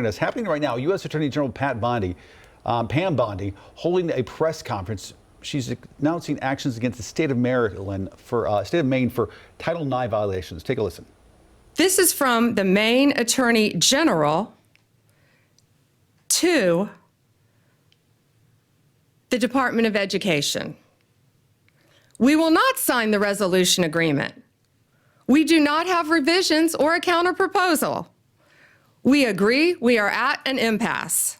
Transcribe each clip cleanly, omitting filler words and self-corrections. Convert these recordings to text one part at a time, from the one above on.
It's happening right now. U.S. Attorney General Pam Bondi, holding a press conference. She's announcing actions against the state of Maryland for Maine for Title IX violations. Take a listen. This is from the Maine Attorney General to the Department of Education. We will not sign the resolution agreement. We do not have revisions or a counterproposal. We agree we are at an impasse.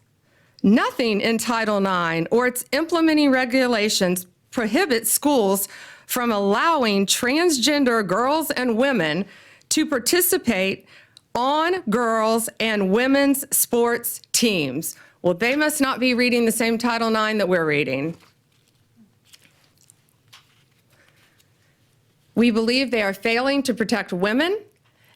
Nothing in Title IX or its implementing regulations prohibits schools from allowing transgender girls and women to participate on girls' and women's sports teams. Well, they must not be reading the same Title IX that we're reading. We believe they are failing to protect women,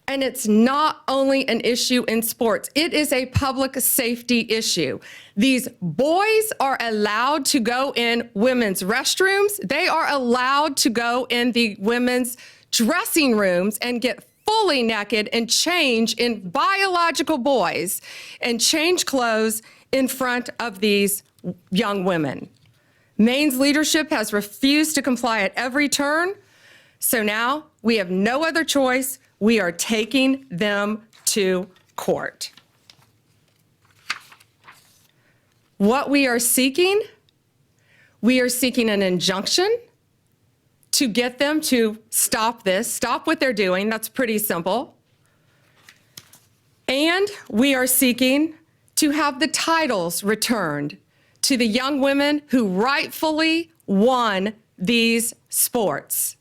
and it's not only an issue in sports, it is a public safety issue. These boys are allowed to go in women's restrooms. They are allowed to go in the women's dressing rooms and get fully naked and change in biological boys and change clothes in front of these young women. Maine's leadership has refused to comply at every turn, so now we have no other choice. We are taking them to court. What we are seeking an injunction to get them to stop this, stop what they're doing. That's pretty simple. And we are seeking to have the titles returned to the young women who rightfully won these sports.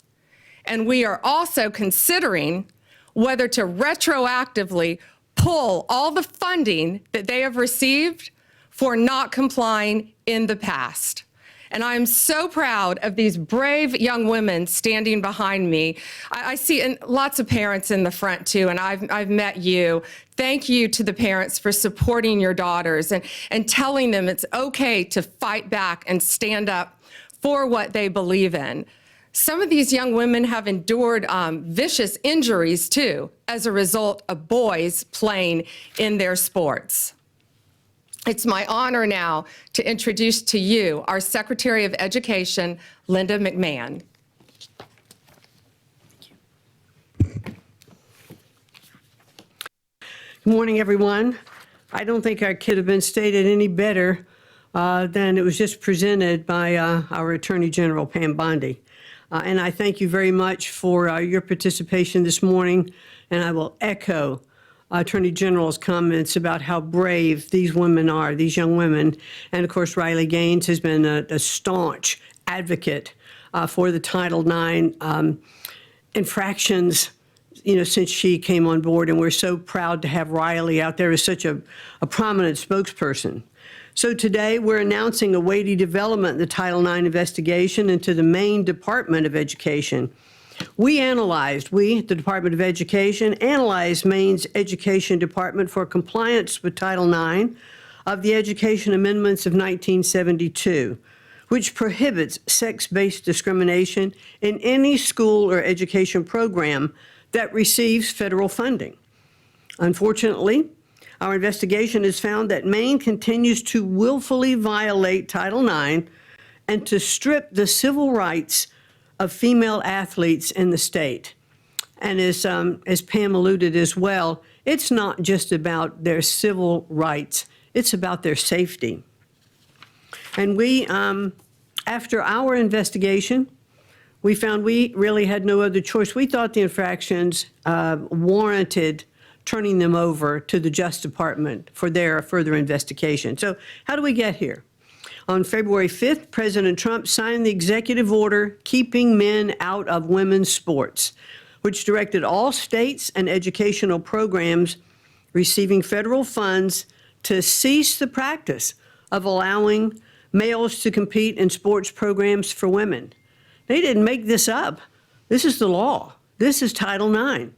And we are also considering whether to retroactively pull all the funding that they have received for not complying in the past. And I'm so proud of these brave young women standing behind me. I see and lots of parents in the front too, and I've met you. Thank you to the parents for supporting your daughters and telling them it's okay to fight back and stand up for what they believe in. Some of these young women have endured vicious injuries too as a result of boys playing in their sports. It's my honor now to introduce to you our Secretary of Education, Linda McMahon. Good morning, everyone. I don't think I could have been stated any better than it was just presented by our Attorney General, Pam Bondi. And I thank you very much for your participation this morning, and I will echo Attorney General's comments about how brave these women are, these young women. And of course, Riley Gaines has been a staunch advocate for the Title IX infractions, since she came on board. And we're so proud to have Riley out there as such a prominent spokesperson. So today we're announcing a weighty development in the Title IX investigation into the Maine Department of Education. We, the Department of Education, analyzed Maine's Education Department for compliance with Title IX of the Education Amendments of 1972, which prohibits sex-based discrimination in any school or education program that receives federal funding. Unfortunately, our investigation has found that Maine continues to willfully violate Title IX and to strip the civil rights of female athletes in the state. And as Pam alluded as well, it's not just about their civil rights, it's about their safety. And we, after our investigation, we found we really had no other choice. We thought the infractions warranted turning them over to the Justice Department for their further investigation. So how do we get here? On February 5th, President Trump signed the executive order keeping men out of women's sports, which directed all states and educational programs receiving federal funds to cease the practice of allowing males to compete in sports programs for women. They didn't make this up. This is the law. This is Title IX.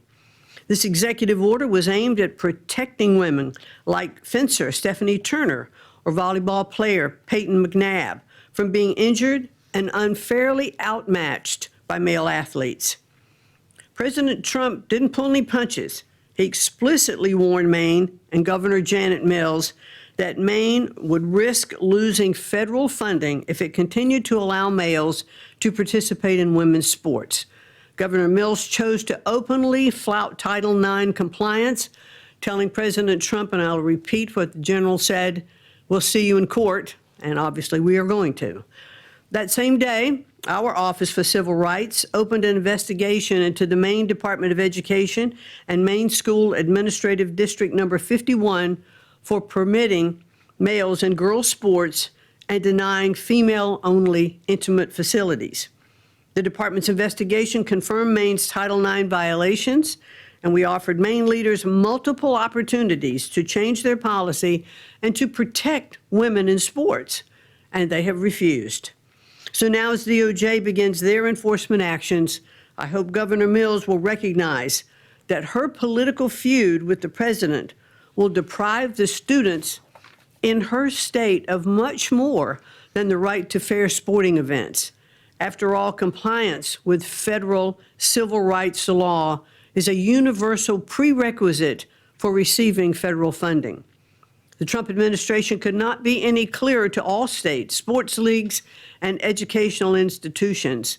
This executive order was aimed at protecting women like fencer Stephanie Turner or volleyball player Peyton McNabb from being injured and unfairly outmatched by male athletes. President Trump didn't pull any punches. he explicitly warned Maine and Governor Janet Mills that Maine would risk losing federal funding if it continued to allow males to participate in women's sports. Governor Mills chose to openly flout Title IX compliance, telling President Trump, and I'll repeat what the general said, "We'll see you in court," and obviously we are going to. That same day, our Office for Civil Rights opened an investigation into the Maine Department of Education and Maine School Administrative District Number 51 for permitting males and girls sports and denying female-only intimate facilities. The department's investigation confirmed Maine's Title IX violations, and we offered Maine leaders multiple opportunities to change their policy and to protect women in sports, and they have refused. So now as DOJ begins their enforcement actions, I hope Governor Mills will recognize that her political feud with the president will deprive the students in her state of much more than the right to fair sporting events. After all, compliance with federal civil rights law is a universal prerequisite for receiving federal funding. The Trump administration could not be any clearer to all states, sports leagues, and educational institutions.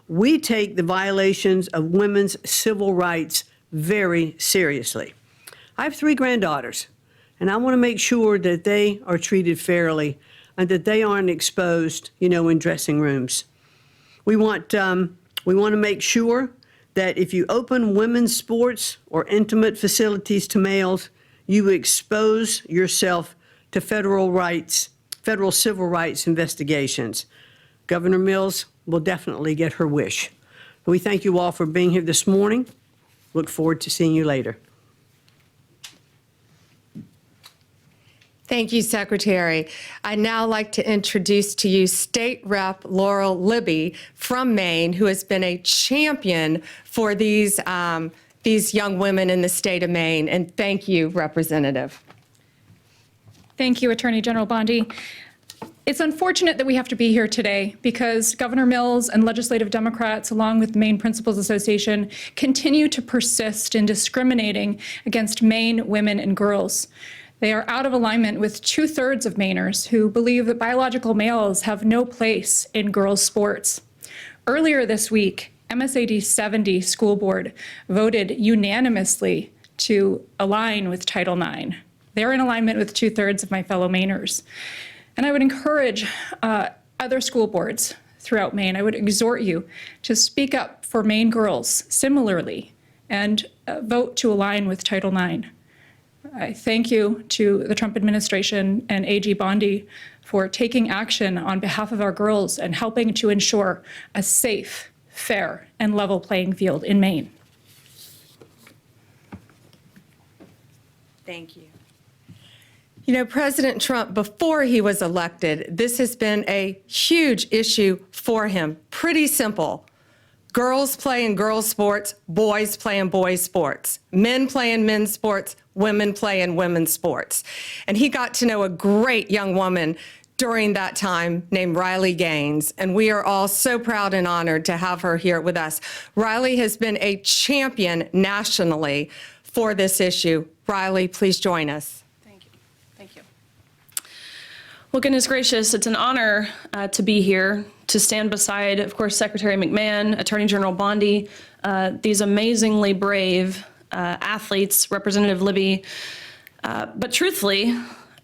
We take the violations of women's civil rights very seriously. I have 3 granddaughters, and I want to make sure that they are treated fairly and that they aren't exposed, in dressing rooms. We want to make sure that if you open women's sports or intimate facilities to males, you expose yourself to federal civil rights investigations. Governor Mills will definitely get her wish. We thank you all for being here this morning. Look forward to seeing you later. Thank you, Secretary. I'd now like to introduce to you State Rep Laurel Libby from Maine, who has been a champion for these young women in the state of Maine. And thank you, Representative. Thank you, Attorney General Bondi. It's unfortunate that we have to be here today because Governor Mills and legislative Democrats, along with the Maine Principals Association, continue to persist in discriminating against Maine women and girls. They are out of alignment with 2/3 of Mainers who believe that biological males have no place in girls' sports. Earlier this week, MSAD 70 School Board voted unanimously to align with Title IX. They're in alignment with 2/3 of my fellow Mainers. And I would encourage other school boards throughout Maine, I would exhort you to speak up for Maine girls similarly and vote to align with Title IX. I thank you to the Trump administration and AG Bondi for taking action on behalf of our girls and helping to ensure a safe, fair, and level playing field in Maine. Thank you. President Trump, before he was elected, this has been a huge issue for him. Pretty simple. Girls play in girls' sports, boys play in boys' sports. Men play in men's sports, women play in women's sports. And he got to know a great young woman during that time named Riley Gaines, and we are all so proud and honored to have her here with us. Riley has been a champion nationally for this issue. Riley, please join us. Thank you. Well, goodness gracious, it's an honor to be here, to stand beside, of course, Secretary McMahon, Attorney General Bondi, these amazingly brave athletes, Representative Libby. But truthfully,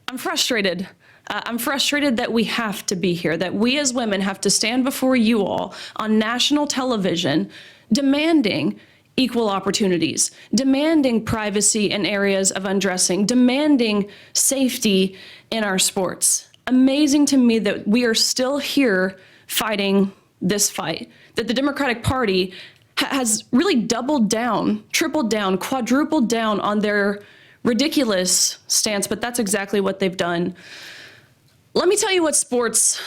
I'm frustrated. I'm frustrated that we have to be here, that we as women have to stand before you all on national television demanding equal opportunities, demanding privacy in areas of undressing, demanding safety in our sports. Amazing to me that we are still here fighting this fight, that the Democratic Party has really doubled down, tripled down, quadrupled down on their ridiculous stance, but that's exactly what they've done. Let me tell you what sports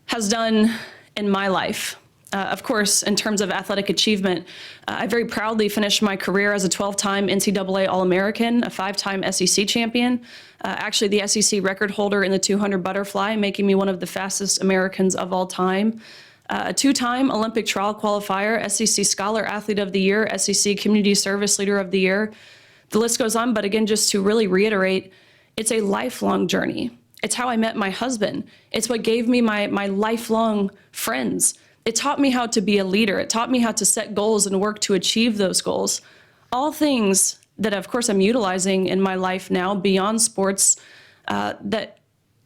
has done in my life. Of course, in terms of athletic achievement, I very proudly finished my career as a 12-time NCAA All-American, a 5-time SEC champion, actually the SEC record holder in the 200 butterfly, making me one of the fastest Americans of all time, a 2-time Olympic trial qualifier, SEC Scholar Athlete of the Year, SEC Community Service Leader of the Year. The list goes on, but again, just to really reiterate, it's a lifelong journey. It's how I met my husband. It's what gave me my lifelong friends. It taught me how to be a leader. It taught me how to set goals and work to achieve those goals. All things that, of course, I'm utilizing in my life now beyond sports, that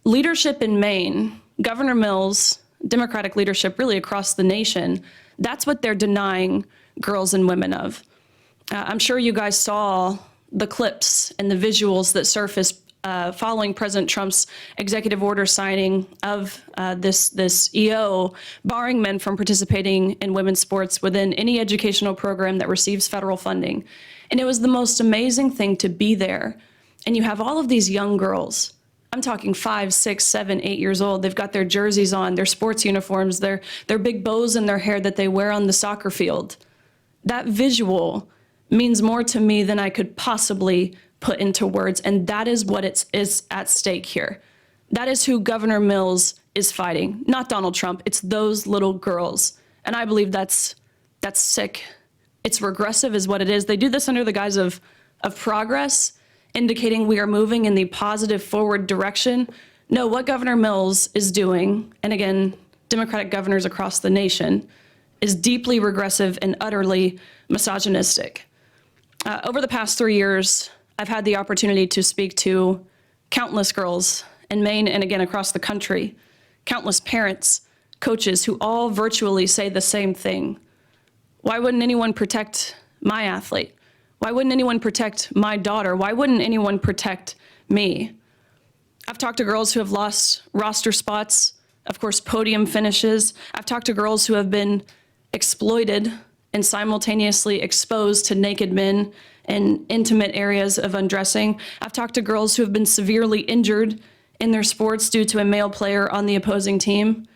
leadership in Maine, Governor Mills, Democratic leadership really across the nation, that's what they're denying girls and women of. I'm sure you guys saw the clips and the visuals that surfaced following President Trump's executive order signing of this EO, barring men from participating in women's sports within any educational program that receives federal funding. And it was the most amazing thing to be there. And you have all of these young girls. I'm talking 5, 6, 7, 8 years old. They've got their jerseys on, their sports uniforms, their big bows in their hair that they wear on the soccer field. That visual means more to me than I could possibly put into words, and that is what is at stake here. That is who Governor Mills is fighting, not Donald Trump. It's those little girls, and I believe that's sick. It's regressive is what it is. They do this under the guise of progress, indicating we are moving in the positive forward direction. No, what Governor Mills is doing, and again, Democratic governors across the nation, is deeply regressive and utterly misogynistic. Over the past 3 years, I've had the opportunity to speak to countless girls in Maine and again across the country, countless parents, coaches who all virtually say the same thing. Why wouldn't anyone protect my athlete? Why wouldn't anyone protect my daughter? Why wouldn't anyone protect me? I've talked to girls who have lost roster spots, of course, podium finishes. I've talked to girls who have been exploited and simultaneously exposed to naked men in intimate areas of undressing. I've talked to girls who have been severely injured in their sports due to a male player on the opposing team.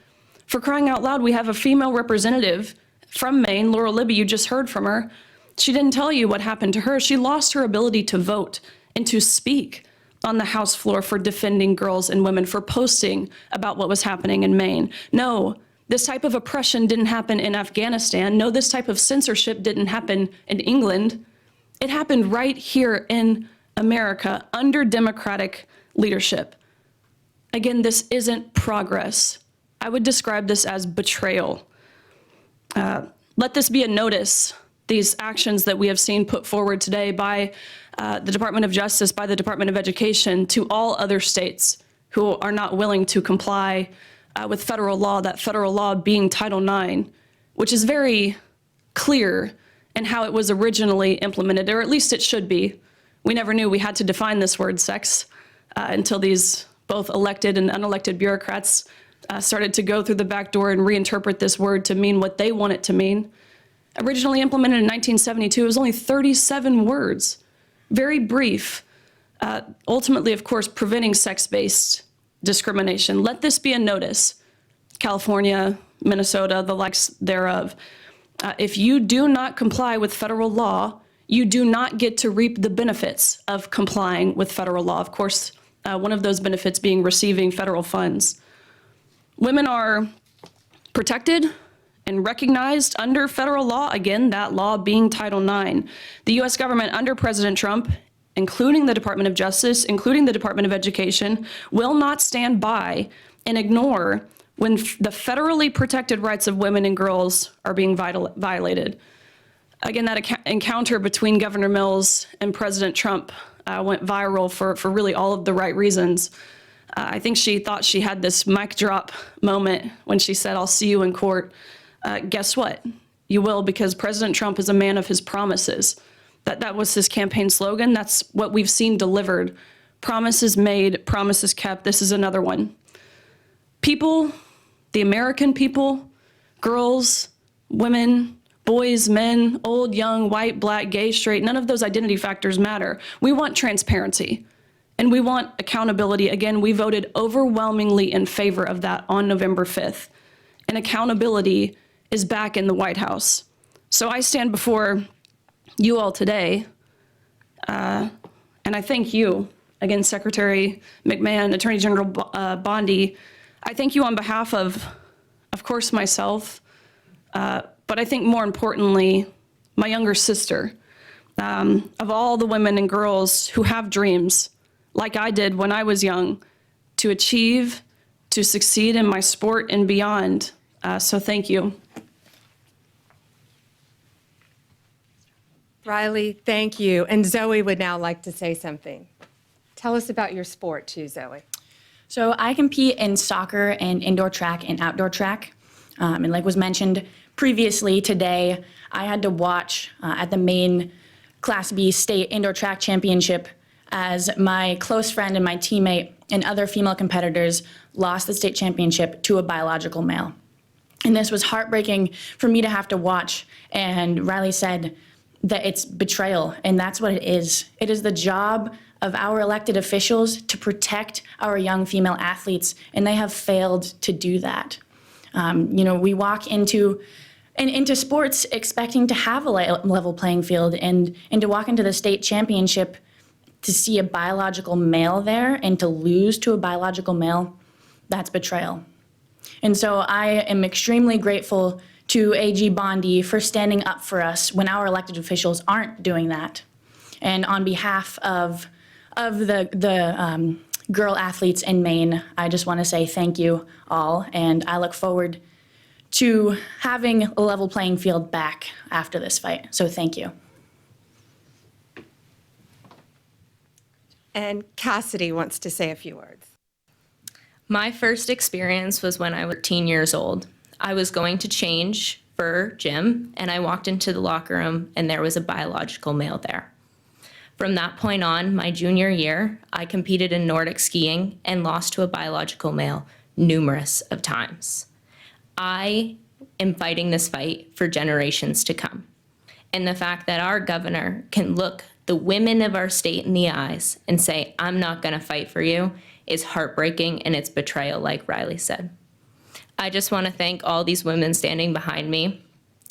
For crying out loud, we have a female representative from Maine, Laura Libby, you just heard from her. She didn't tell you what happened to her. She lost her ability to vote and to speak on the House floor for defending girls and women, for posting about what was happening in Maine. No, this type of oppression didn't happen in Afghanistan. No, this type of censorship didn't happen in England. It happened right here in America under Democratic leadership. Again, this isn't progress. I would describe this as betrayal. Let this be a notice, these actions that we have seen put forward today by the Department of Justice, by the Department of Education, to all other states who are not willing to comply with federal law, that federal law being Title IX, which is very clear in how it was originally implemented, or at least it should be. We never knew we had to define this word sex until these both elected and unelected bureaucrats started to go through the back door and reinterpret this word to mean what they want it to mean. Originally implemented in 1972, it was only 37 words, very brief. Ultimately, of course, preventing sex-based discrimination. Let this be a notice, California, Minnesota, the likes thereof. If you do not comply with federal law, you do not get to reap the benefits of complying with federal law. Of course, one of those benefits being receiving federal funds. Women are protected and recognized under federal law, again, that law being Title IX. The U.S. government under President Trump, including the Department of Justice, including the Department of Education, will not stand by and ignore when the federally protected rights of women and girls are being violated. Again, that encounter between Governor Mills and President Trump went viral for really all of the right reasons. I think she thought she had this mic drop moment when she said, "I'll see you in court." Guess what? You will, because President Trump is a man of his promises. That was his campaign slogan. That's what we've seen delivered. Promises made, promises kept. This is another one. People, the American people, girls, women, boys, men, old, young, white, black, gay, straight, none of those identity factors matter. We want transparency and we want accountability. Again, we voted overwhelmingly in favor of that on November 5th. And accountability is back in the White House. So I stand before you all today, and I thank you, again, Secretary McMahon, Attorney General Bondi. I thank you on behalf of course, myself, but I think more importantly, my younger sister, of all the women and girls who have dreams, like I did when I was young, to achieve, to succeed in my sport and beyond. So thank you. Riley, thank you. And Zoe would now like to say something. Tell us about your sport too, Zoe. So I compete in soccer and indoor track and outdoor track. And like was mentioned previously today, I had to watch at the Maine Class B State Indoor Track Championship as my close friend and my teammate and other female competitors lost the state championship to a biological male. And this was heartbreaking for me to have to watch. And Riley said that it's betrayal, and that's what it is. It is the job of our elected officials to protect our young female athletes, and they have failed to do that. We walk into sports expecting to have a level playing field, and to walk into the state championship to see a biological male there and to lose to a biological male, that's betrayal. And so I am extremely grateful to AG Bondi for standing up for us when our elected officials aren't doing that. And on behalf of the girl athletes in Maine, I just want to say thank you all, and I look forward to having a level playing field back after this fight. So thank you. And Cassidy wants to say a few words. My first experience was when I was 13 years old. I was going to change for gym, and I walked into the locker room, and there was a biological male there. From that point on, my junior year, I competed in Nordic skiing and lost to a biological male numerous of times. I am fighting this fight for generations to come. And the fact that our governor can look the women of our state in the eyes and say, I'm not going to fight for you, is heartbreaking, and it's betrayal, like Riley said. I just want to thank all these women standing behind me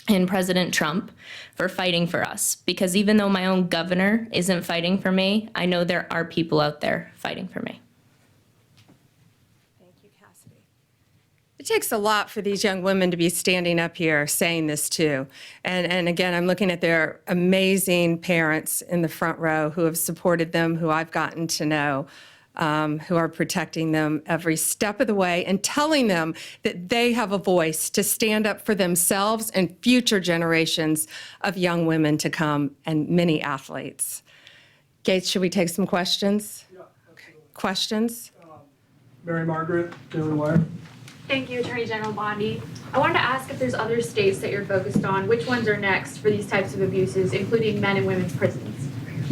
and President Trump for fighting for us, because even though my own governor isn't fighting for me, I know there are people out there fighting for me. Thank you, Cassidy. It takes a lot for these young women to be standing up here saying this too. And again, I'm looking at their amazing parents in the front row who have supported them, who I've gotten to know. Who are protecting them every step of the way and telling them that they have a voice to stand up for themselves and future generations of young women to come and many athletes. Gates, should we take some questions? Yeah, absolutely. Questions? Mary Margaret, Daily Wire. Thank you, Attorney General Bondi. I wanted to ask if there's other states that you're focused on. Which ones are next for these types of abuses, including men and women's prisons?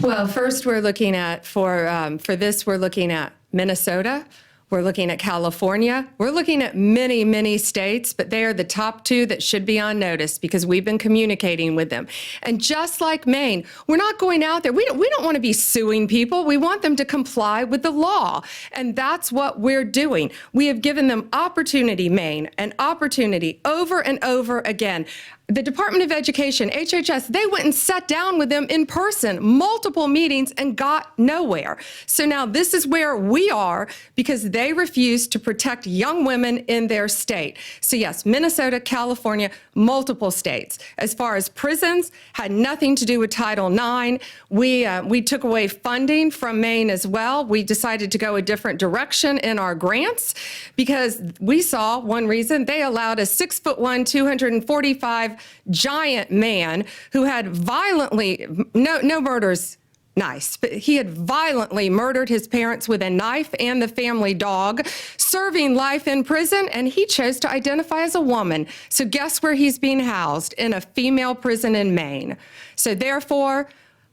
Well, first we're looking at, for this, we're looking at Minnesota. We're looking at California. We're looking at many, many states, but they are the top two that should be on notice because we've been communicating with them. And just like Maine, we're not going out there. We don't want to be suing people. We want them to comply with the law. And that's what we're doing. We have given them opportunity, Maine, an opportunity over and over again. The Department of Education, HHS, they went and sat down with them in person, multiple meetings, and got nowhere. So now this is where we are because they refuse to protect young women in their state. So yes, Minnesota, California, multiple states. As far as prisons, had nothing to do with Title IX. We took away funding from Maine as well. We decided to go a different direction in our grants because we saw one reason they allowed a 6'1", 245 giant man who had violently, no murders, nice, but he had violently murdered his parents with a knife and the family dog, serving life in prison, and he chose to identify as a woman. So guess where he's being housed? In a female prison in Maine. So therefore,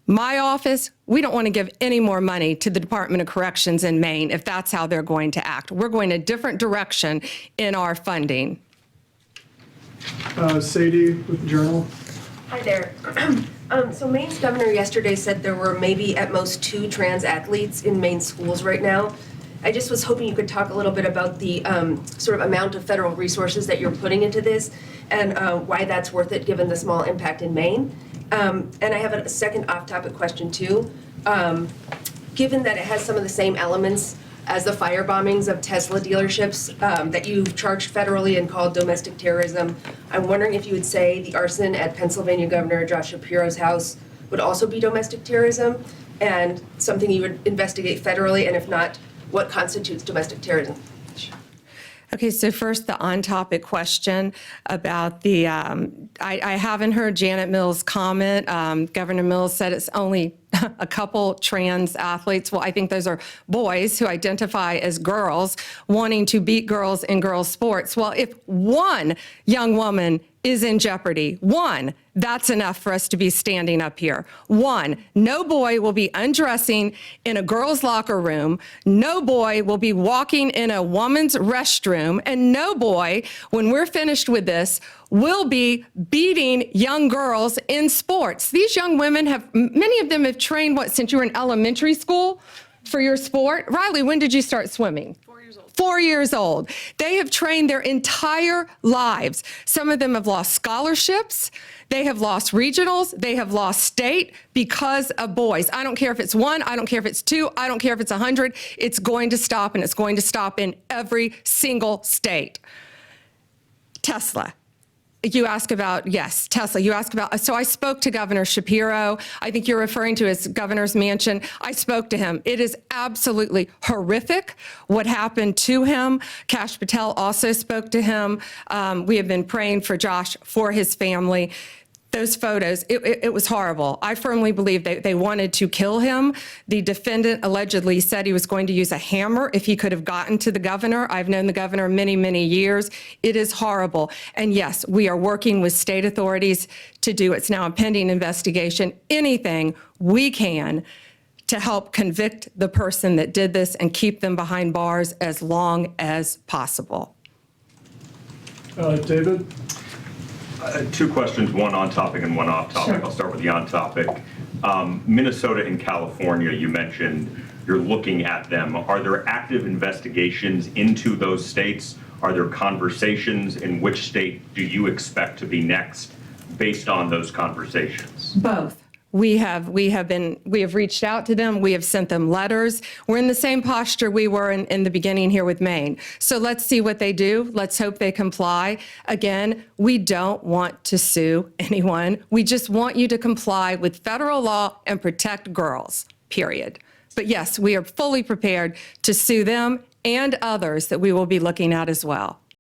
my office, we don't want to give any more money to the Department of Corrections in Maine if that's how they're going to act. We're going a different direction in our funding. Sadie with the Journal. Hi there. So Maine's governor yesterday said there were maybe at most 2 trans athletes in Maine schools right now. I just was hoping you could talk a little bit about the sort of amount of federal resources that you're putting into this and why that's worth it given the small impact in Maine. And I have a second off-topic question too. Given that it has some of the same elements as the fire bombings of Tesla dealerships that you've charged federally and called domestic terrorism, I'm wondering if you would say the arson at Pennsylvania Governor Josh Shapiro's house would also be domestic terrorism, and something you would investigate federally, and if not, what constitutes domestic terrorism? Okay, so first, the on-topic question about the, I haven't heard Janet Mills' comment. Governor Mills said it's only a couple trans athletes. Well, I think those are boys who identify as girls wanting to beat girls in girls' sports. Well, if one young woman is in jeopardy, one, that's enough for us to be standing up here. One, no boy will be undressing in a girl's locker room. No boy will be walking in a woman's restroom. And no boy, when we're finished with this, will be beating young girls in sports. These young women many of them have trained, since you were in elementary school for your sport? Riley, when did you start swimming? 4 years old. They have trained their entire lives. Some of them have lost scholarships. They have lost regionals. They have lost state because of boys. I don't care if it's one. I don't care if it's two. I don't care if it's 100. It's going to stop, and it's going to stop in every single state. Tesla. You ask about, yes, Tesla. You ask about, so I spoke to Governor Shapiro. I think you're referring to his governor's mansion. I spoke to him. It is absolutely horrific what happened to him. Kash Patel also spoke to him. We have been praying for Josh, for his family. Those photos, it was horrible. I firmly believe they wanted to kill him. The defendant allegedly said he was going to use a hammer if he could have gotten to the governor. I've known the governor many, many years. It is horrible. And yes, we are working with state authorities to do, it's now a pending investigation, anything we can to help convict the person that did this and keep them behind bars as long as possible. David? Two questions, one on topic and one off topic. Sure. I'll start with the on topic. Minnesota and California, you mentioned you're looking at them. Are there active investigations into those states? Are there conversations? In which state do you expect to be next based on those conversations? Both. We have reached out to them. We have sent them letters. We're in the same posture we were in the beginning here with Maine. So let's see what they do. Let's hope they comply. Again, we don't want to sue anyone. We just want you to comply with federal law and protect girls, period. But yes, we are fully prepared to sue them and others that we will be looking at as well.